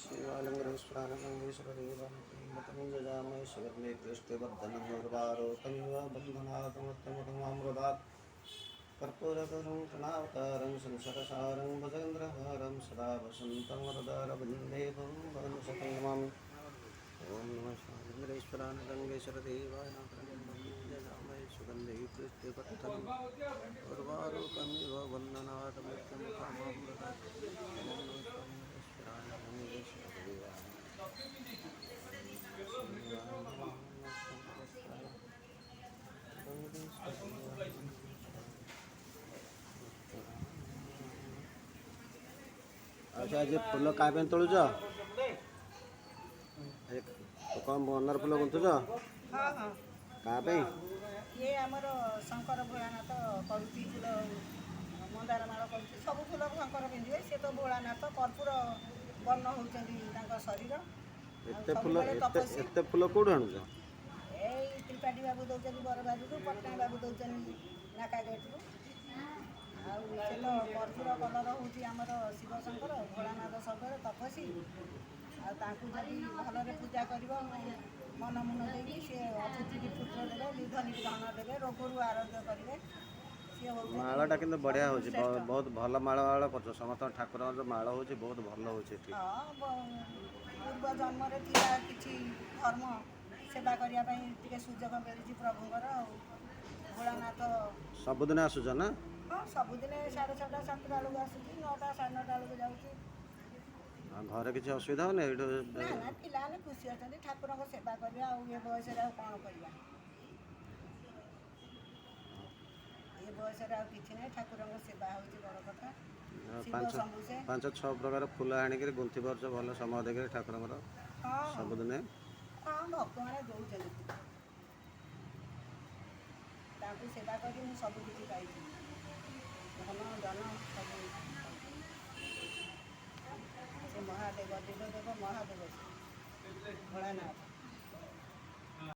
शिवालङ्गरेश्वरानन्दीश्वरदेवामय शिवन्मे कृष्णवर्धनमुर्वारोकमिव बन्धनात्मत्तमतमामृतात् कर्पूरकरं कणावतारं संसरसारं भजेन्द्रहारं सदा वसन्तं वरदारवन्दे भवनसकलमामि ॐ नमः शिवालङ्गरेश्वरानन्दीश्वरदेवाय जजामय सुगन्धे कृष्णवर्धनम् उर्वारोकमिव बन्धनात् मृत्युमुखमामृतात् अच्छा जे फुल का तोलुच कौन मनर फुल गुंथुच हाँ हाँ का ये आमर शंकर भोलानाथ करुती फूल मंदार माल करुती सब फूल शंकर पिंधे सी तो भोलानाथ कर्पूर वर्ण होती शरीर एते फुल कौट आणुच ए त्रिपाठी बाबू दौरान बरबाजू पटना बाबू दौरान नाका गेट्रु आउ से तो कर्पूर कलर हूँ आमर शिव शंकर भोलानाथ शंकर तपसी आदि भलरे पूजा कर मन मुन देवी सी अतिथि की पुत्र देवे निध निर्धन देवे रोगरू आरोग्य करेंगे मालाटा कि बढ़िया हो बहुत भल माला माला कर समस्त ठाकुर जो माला हो बहुत भल हो पूर्व जन्म कि धर्म सेवा करने सुजोग मिली प्रभुंर भोलानाथ सबुदिन आसुच ना हाँ सबुदिन 6:30 7टा बेलू आसूँ 9टा 9:30 बेलू जाऊँ घर किसी असुविधा हो ना पिलाने खुशी अच्छा ठाकुर सेवा करवा ये बयस कौन करवा ये बयस कि ना ठाकुर सेवा हूँ बड़ कथा 5-6 प्रकार फूल आणिक गुंथि पार्छ भल समय देखे ठाकुर सबुदिन हाँ भक्त मैंने दौरान सेवा कर सब किसी पाई धन जन सब महादेव देवदेव महादेव भोलानाथ।